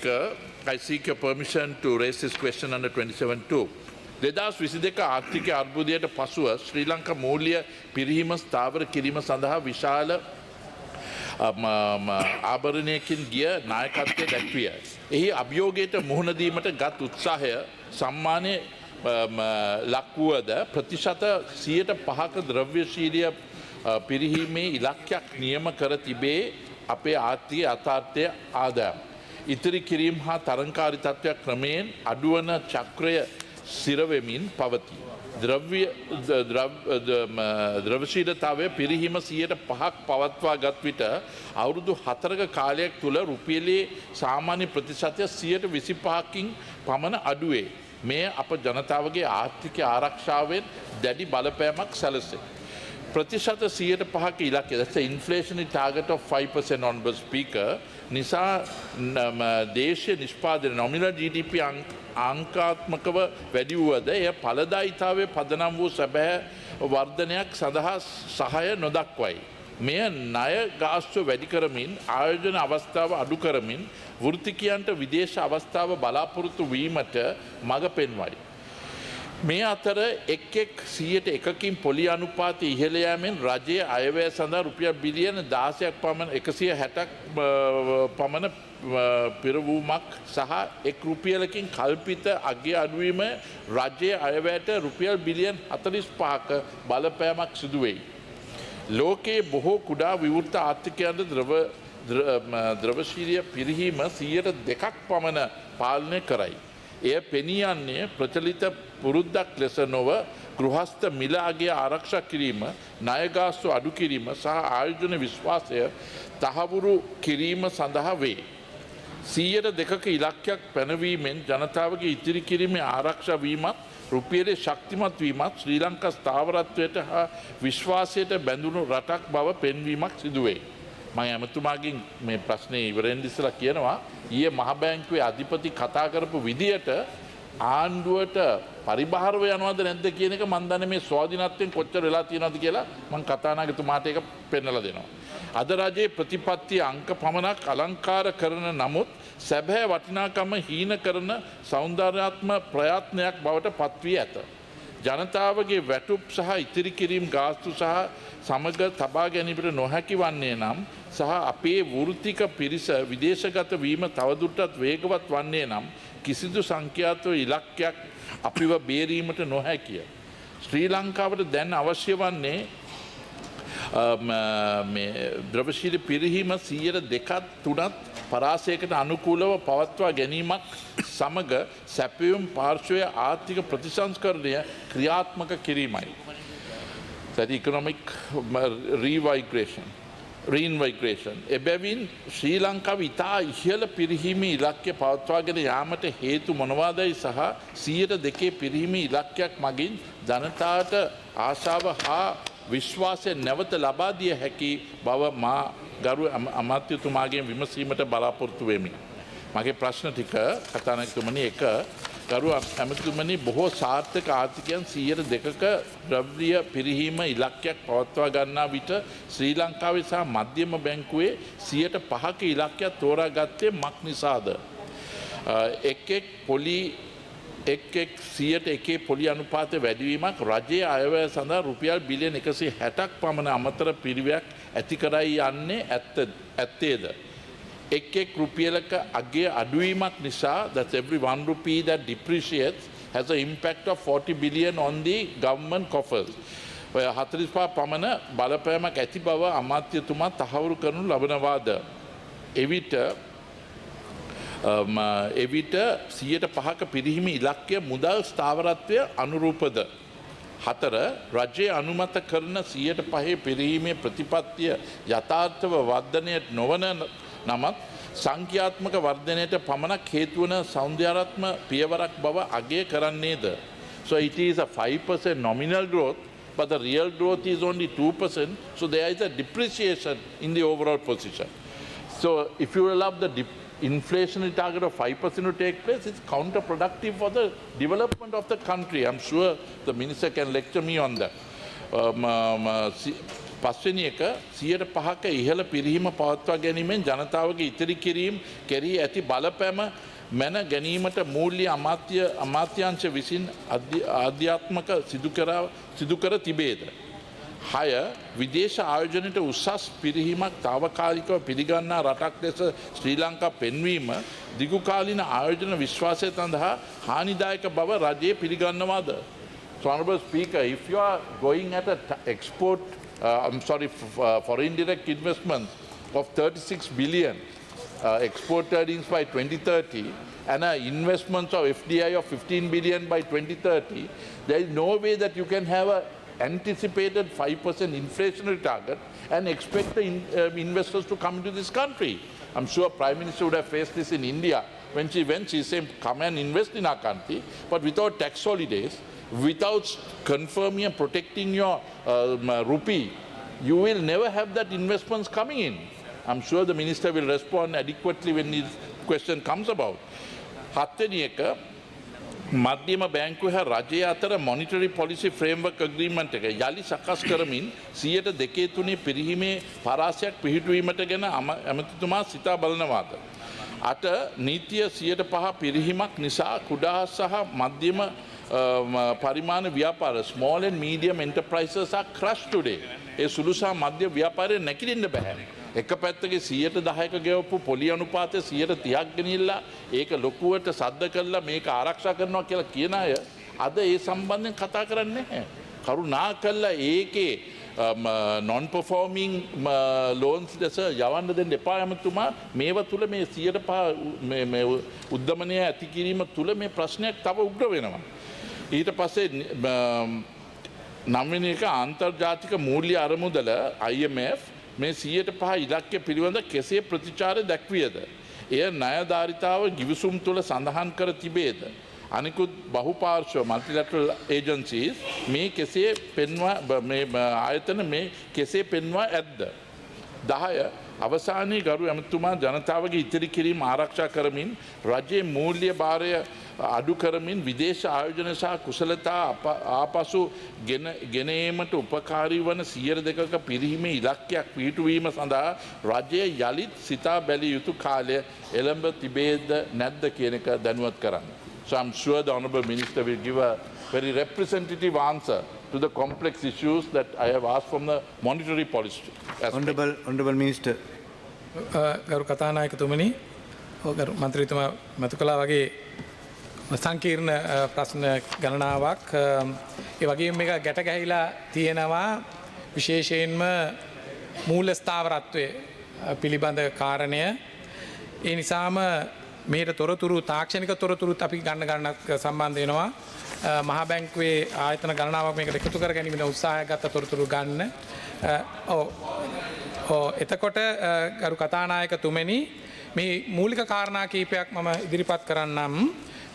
Speaker. I seek your permission to raise this question under 27.2. 2022 ආර්ථික අර්බුදයට පසුව ශ්‍රී ලංකා මූල්‍ය පිරිහීම ස්ථාවර කිරීම සඳහා විශාල ආභරණයකින් ගිය නායකත්වය දැක්විය. එහි අභියෝගයට මුහුණ දීමට ගත් උත්සාහය සම්මානයේ ලක්වුවද ප්‍රතිශත 105ක ද්‍රව්‍යශීලීය පිරිහීමේ ඉලක්කයක් නියම කර තිබේ අපේ ආර්ථික යථාර්ථය ආදායම්. ඉතිරි කිරීම හා තරංකාරී තත්ත්වයක් ක්‍රමයෙන් අඩුවන චක්‍රය සිරවෙමින් පවතී. ද්‍රවශීලතාවය පිරිහීම 5ක් පවත්වා ගත් විට අවුරුදු 4ක කාලයක් තුළ රුපියලේ සාමාන්‍ය ප්‍රතිශතය 125කින් පමණ අඩුවේ. මේ අප ජනතාවගේ ආර්ථික ආරක්ෂාවෙන් දැඩි බලපෑමක් සැලසේ. ප්‍රතිශත 105ක ඉලක්කය, that's the inflationary target of 5% onwards, speaker, නිසා දේශීය නිෂ්පාදනය nominal GDP අංකාත්මකව වැඩි වුවද එය ඵලදායීතාවයේ පදනම් වූ සැබෑ වර්ධනයක් සඳහා සහාය නොදක්වයි. මෙය ණය ගාස්තුව වැඩි කරමින් ආයෝජන අවස්ථාව අඩු කරමින් වෘත්තිකයන්ට විදේශ අවස්ථාව බලාපොරොත්තු වීමට මඟ පෙන්වයි. මේ අතර එක් 100%කින් පොලි අනුපාතය ඉහළ යෑමෙන් රජයේ අයවැය සඳහා රුපියල් බිලියන 16ක් පමණ 160ක් පමණ පෙරවීමක් සහ එක් රුපියලකින් කල්පිත අගය අඩුවීම රජයේ අයවැයට රුපියල් බිලියන් 45ක බලපෑමක් සිදු වෙයි. ලෝකයේ බොහෝ කුඩා විවෘත ආර්ථිකයන්ට ද්‍රවශීලීය පිරිහීම 2% පමණ පාලනය කරයි. එය පෙනී යන්නේ ප්‍රචලිත පුරුද්දක් ලෙස නොව ගෘහස්ත මිල අගය ආරක්ෂා කිරීම, ණය ගාස්තු අඩු කිරීම සහ ආයෝජන විශ්වාසය තහවුරු කිරීම සඳහා වේ. 2%ක ඉලක්කයක් පැනවීමෙන් ජනතාවගේ ඉතිරි කිරීමේ ආරක්ෂා වීමත් රුපියලේ ශක්තිමත් වීමත් ශ්‍රී ලංකා ස්ථාවරත්වයට හා විශ්වාසයට බැඳුණු රටක් බව පෙන්වීමක් සිදුවේ. මම ඇමතුමාගෙන් මේ ප්‍රශ්නේ ඉවරෙන් ඉස්සලා කියනවා ඊයේ මහ බැංකුවේ අධිපති කතා කරපු විදියට ආණ්ඩුවට පරිබාහිරව යනවද නැද්ද කියන එක මම දන්නේ මේ ස්වාධීනත්වයෙන් කොච්චර වෙලා තියෙනවද කියලා මම කතානායකතුමාට ඒක පෙන්නලා දෙනවා. අද රජයේ ප්‍රතිපත්ති අංක පමණක් අලංකාර කරන නමුත් සැබෑ වටිනාකම හීන කරන සෞන්දර්යාත්මක ප්‍රයත්නයක් බවට පත්වී ඇත. ජනතාවගේ වැටුප් සහ ඉතිරි කිරීම් ගාස්තු සහ සමග තබා ගැනීමට නොහැකි වන්නේ නම් සහ අපේ වෘත්තික පිරිස විදේශගත වීම තවදුරටත් වේගවත් වන්නේ නම් කිසිදු සංඛ්‍යාත ඉලක්කයක් අපිව බේරීමට නොහැකිය. ශ්‍රී ලංකාවට දැන් අවශ්‍ය වන්නේ ද්‍රවශීලී පිරිහීම 2%ක් 3ක් පරාසයකට අනුකූලව පවත්වා ගැනීමක් සමග සැපයුම් පාර්ශ්වයේ ආර්ථික ප්‍රතිසංස්කරණය ක්‍රියාත්මක කිරීමයි. That economic reinvigoration. එබැවින් ශ්‍රී ලංකාව ඉතා ඉහළ පිරිහීමේ ඉලක්කය පවත්වාගෙන යාමට හේතු මොනවාදයි සහ 2% පිරිහීමේ ඉලක්කයක් මගින් ජනතාවට ආශාව හා විශ්වාසය නැවත ලබා දිය හැකි බව මා ගරු අමාත්‍යතුමාගෙන් විමසීමට බලාපොරොත්තු වෙමි. මගේ ප්‍රශ්න ටික කතානායකතුමනි, එක ගරු ඇමතුමනි, බොහෝ සාර්ථක ආර්ථිකයන් 2%ක ද්‍රව්‍ය පිරිහීම ඉලක්කයක් පවත්වා ගන්නා විට ශ්‍රී ලංකාවේ සහ මධ්‍යම බැංකුවේ 5%ක ඉලක්කයක් තෝරාගත්තේ මක් නිසාද? එක් 100%ක පොලි අනුපාතය වැඩිවීමක් රජයේ අයවැය සඳහා රුපියල් බිලියන 160ක් පමණ අමතර පිරිවැයක් ඇති කරයි යන්නේ ඇත්තේද? එක් රුපියලක අගය අඩුවීමක් නිසා, that's every 1 rupee that depreciates has an impact of 40 billion on the government coffers. 45 පමණ බලපෑමක් ඇති බව අමාත්‍යතුමා තහවුරු කරනු ලබනවාද? එවිට 105ක පිරිහීම ඉලක්කය මුදල් ස්ථාවරත්වය අනුරූපද? 4. රජයේ අනුමත කරන 105 පිරිහීමේ ප්‍රතිපත්තිය යථාර්ථව වර්ධනයට නොවන නමත් සංඛ්‍යාත්මක වර්ධනයට පමණක් හේතුවන සෞන්දර්යාත්මක පියවරක් බව අගය කරන්නේද? So it is a 5% nominal growth, but the real growth is only 2%, so there is a depreciation in the overall position. So if you allow the inflationary target of 5% to take place, it's counterproductive for the development of the country. I'm sure the minister can lecture me on that. පස්වෙනි එක 105ක ඉහළ පිරීම පවත්වා ගැනීමෙන් ජනතාවගේ ඉතිරි කිරීම කෙරෙහි ඇති බලපෑම මැන ගැනීමට මූල්‍ය අමාත්‍යාංශ විසින් ආධ්‍යාත්මක සිදුකර තිබේද. 6. විදේශ ආයෝජනයට උසස් පිරිහීමක් තාවකාලිකව පිළිගන්නා රටක් ලෙස ශ්‍රී ලංකා පෙන්වීම දිගුකාලීන ආයෝජන විශ්වාසය සඳහා හානිදායක බව රජයේ පිළිගන්නවාද? So, Honorable Speaker, if you are going at foreign direct investment of 36 billion export earnings by 2030 and investments of FDI of 15 billion by 2030, there is no way that you can have a anticipated 5% inflationary target and expect the investors to come into this country. I'm sure Prime Minister would have faced this in India when she went. She said, come and invest in our country, but without tax holidays, without confirming and protecting your rupee, you will never have that investments coming in. I'm sure the Minister will respond adequately when this question comes about. 7. මධ්‍යම බැංකුව හා රජය අතර monetary police framework agreement එක යලි සකස් කරමින් 2.3 පිරිහීමේ පරාසයක් පිහිටුවීමට ගැන ඇමතිතුමා සිතා බලනවාද? 8. නීතිය 5% පිරිහීමක් නිසා කුඩා සහ මධ්‍යම පරිමාණ ව්‍යාපාර small and medium enterprises are crushed today. ඒ සුළු සහ මධ්‍ය ව්‍යාපාරය නැකිටින්න බෑ. එක පැත්තක 10% ගෙවපු පොලි අනුපාතය 30ක් ගෙනිල්ලා ඒක ලොකුවට සද්ද කරලා මේක ආරක්ෂා කරනවා කියලා කියන අය අද ඒ සම්බන්ධයෙන් කතා කරන්නේ නැහැ. කරුණා කළා ඒකේ non performing loans දැස යවන්න දෙන්න එපා යමතුමා මේව තුල මේ 105 මේ උද්දමනය ඇති කිරීම තුල මේ ප්‍රශ්නයක් තව උග්‍ර වෙනවා. ඊට පස්සේ 9 වෙනි එක අන්තර්ජාතික මූල්‍ය අරමුදල IMF මේ 105 ඉලක්කය පිළිබඳ කෙසේ ප්‍රතිචාර දැක්වියද? එය ණයධාරිතාව ගිවිසුම් තුළ සඳහන් කර තිබේද? අනිකුත් බහුපාර්ශ්ව multilateral agencies මේ කෙසේ පෙන්වා මේ ආයතන මේ කෙසේ පෙන්වා ඇද්ද? 10. අවසානයේ ගරු ඇමතුමා ජනතාවගේ ඉතිරි කිරීම ආරක්ෂා කරමින් රජයේ මූල්‍ය භාරය අඩු කරමින් විදේශ ආයෝජන සහ කුසලතා ආපසු ගෙන ඒමට උපකාරී වන 2% පිරිහීමේ ඉලක්කයක් පිහිටුවීම සඳහා රජය යලිත් සිතා බැලිය යුතු කාලය එළඹ තිබේද නැද්ද කියන එක දැනුවත් කරන්න. So I'm sure the Honourable Minister will give a very representative answer to the complex issues that I have asked from the monetary policy aspect. Honourable Minister. ගරු කතානායකතුමනි, ගරු මන්ත්‍රීතුමා මතු කළා වගේ සංකීර්ණ ප්‍රශ්න ගණනාවක් ඒ වගේම මේක ගැට ගැහිලා තියෙනවා විශේෂයෙන්ම මූල්‍ය ස්ථාවරත්වය පිළිබඳ කාරණය. ඒ නිසාම මේට තොරතුරු තාක්ෂණික තොරතුරුත් අපි ගණනක් සම්බන්ධ වෙනවා. මහා බැංකුවේ ආයතන ගණනාවක් මේකට එකතු කර ගැනීමේ උත්සාහයක් ගත්ත තොරතුරු ගන්න. එතකොට ගරු කතානායකතුමනි මේ මූලික කාරණා කීපයක් මම ඉදිරිපත් කරන්නම්.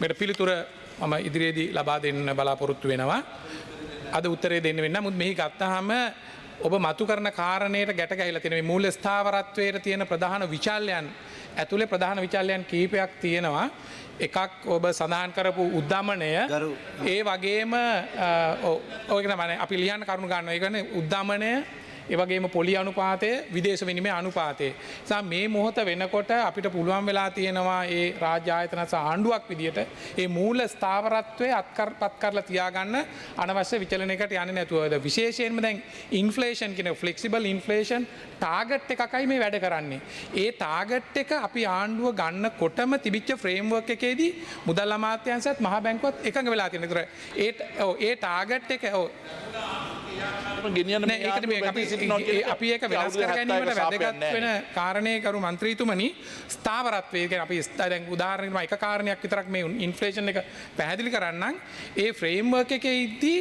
මේට පිළිතුර මම ඉදිරියේදී ලබා දෙන්න බලාපොරොත්තු වෙනවා. අද උත්තරේ දෙන්න වෙන්න. නමුත් මෙහි ගත්තාම ඔබ මතු කරන කාරණයට ගැට ගැහිලා තියෙන මේ මූල්‍ය ස්ථාවරත්වයේ තියෙන ප්‍රධාන විචල්යන් ඇතුලේ ප්‍රධාන විචල්යන් කීපයක් තියෙනවා. එකක් ඔබ සඳහන් කරපු උද්දමනය ඒ වගේම ඔය කියන්නේ අපි ලියන්න කරුණු ගන්නවා. ඒ කියන්නේ උද්දමනය ඒ වගේම පොලි අනුපාතය විදේශ විනිමය අනුපාතය. නිසා මේ මොහොත වෙනකොට අපිට පුළුවන් වෙලා තියෙනවා ඒ රාජ්‍ය ආයතන සහ ආණ්ඩුවක් විදියට මේ මූල ස්ථාවරත්වයේ අත්කරපත් කරලා තියාගන්න අනවශ්‍ය විචලනයකට යන්නේ නැතුව විශේෂයෙන්ම දැන් ඉන්ෆ්ලේෂන් කියන ෆ්ලෙක්සිබල් ඉන්ෆ්ලේෂන් ටාගට් එකකයි මේ වැඩ කරන්නේ. ඒ ටාගට් එක අපි ආණ්ඩුව ගන්නකොටම තිබිච්ච ෆ්‍රේම්වර්ක් එකේදී මුදල් අමාත්‍යාංශයත් මහා බැංකුවත් එකඟ වෙලා තියෙනවා. ඒ ටාගට් එක අපි ඒක වෙනස් කර ගැනීමට වැදගත් වෙන කාරණේ කරු මන්ත්‍රීතුමනි ස්ථාවරත්වය කියන්නේ අපි දැන් උදාහරණයක් එක කාරණයක් විතරක් මේ ඉන්ෆ්ලේෂන් එක පැහැදිලි කරන්නම්. ඒ ෆ්‍රේම්වර්ක් එකේ ඉදී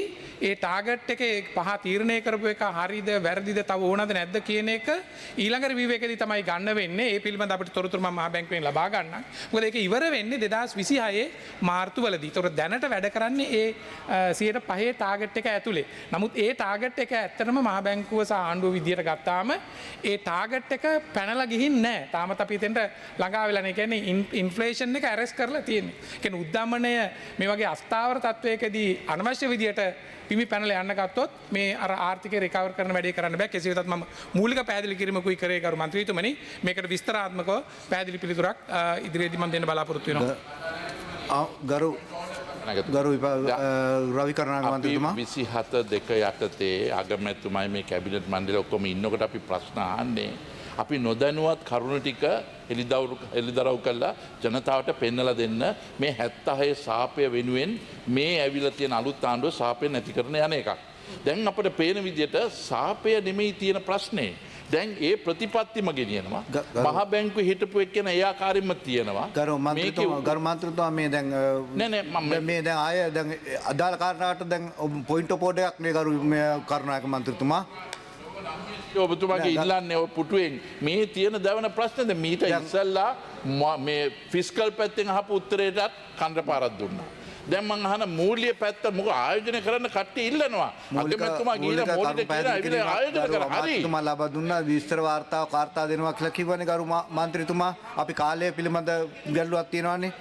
ඒ ටාගට් එකේ පහ තීරණය කරපු එක හරිද වැරදිද තව ඕනද නැද්ද කියන එක ඊළඟ රිවිව් එකේදී තමයි ගන්න වෙන්නේ. ඒ පිළිබඳ අපිට තොරතුරු මම මහා බැංකුවෙන් ලබා ගන්නම්. මොකද ඒක ඉවර වෙන්නේ 2026 මාර්තු වලදී. ඒතකොට දැනට වැඩ කරන්නේ ඒ 105 ටාගට් එක ඇතුලේ. නමුත් ඒ ටාගට් එක ඇත්තටම මහ බැංකුව සහ ආණ්ඩුව විදියට ගත්තාම ඒ ටාගට් එක පැනලා ගිහින් නැහැ. තාමත් අපි එතෙන්ට ළඟා වෙලා නැහැ. කියන්නේ ඉන්ෆ්ලේෂන් එක ඇරෙස් කරලා තියෙන්නේ. කියන්නේ උද්දමනය මේ වගේ අස්ථාවර තත්වයකදී අනවශ්‍ය විදියට පිමි පැනලා යන්න ගත්තොත් මේ අර ආර්ථිකය රිකවර් කරන වැඩේ කරන්න බෑ. කෙසේ වෙතත් මම මූලික පැහැදිලි කිරීමකුයි කරේ කරු මන්ත්‍රීතුමනි. මේකට විස්තරාත්මකව පැහැදිලි පිළිතුරක් ඉදිරියේදී මම දෙන්න බලාපොරොත්තු වෙනවා. ගරු රවි කරනායක මන්ත්‍රීතුමා 27 යටතේ අගමැතිතුමයි මේ කැබිනට් මණ්ඩලය ඔක්කොම ඉන්නකොට අපි ප්‍රශ්න අහන්නේ අපි නොදැනුවත් කරුණු ටික එළිදරව් කළා ජනතාවට පෙන්නලා දෙන්න මේ 76 සාපය වෙනුවෙන් මේ ඇවිල්ලා තියෙන අලුත් ආණ්ඩුව සාපය නැති කරන යන එකක්. දැන් අපිට පේන විදිහට සාපය නෙමෙයි තියෙන ප්‍රශ්නේ. දැන් ඒ ප්‍රතිපත්තිම ගෙනියනවා. මහ බැංකුවේ හිටපු එක්කෙනා ඒ ආකාරයෙන්ම තියෙනවා. ගරු මන්ත්‍රීතුමා මේ දැන් මේ දැන් ආය දැන් අදාළ කාරණාවට දැන් පොයින්ට් ඔෆ් ඕඩර් එකක් නේ ගරු කරුණායක මන්ත්‍රීතුමා. ඔබතුමාගේ ඉල්ලන්නේ පුටුවෙන් මේ තියෙන දවන ප්‍රශ්නද මීට ඉස්සල්ලා මේ ෆිස්කල් පැත්තෙන් අහපු උත්තරයටත් කන්ද පාරක් දුන්නා. දැන් මං අහන මූල්‍ය පැත්ත මොකද ආයෝජනය කරන්න කට්ටිය ඉල්ලනවා. අගමැතිතුමා ගිහලා මෝඩිට කියලා ඇවිල්ලා ආයෝජනය කරා. හරි. මන්ත්‍රීතුමා ලබා දුන්නා විස්තර වාර්තා දෙනවා කියලා කිව්වනේ ගරු මන්ත්‍රීතුමා. අපි කාලය පිළිබඳ ගැටලුවක් තියෙනවානේ.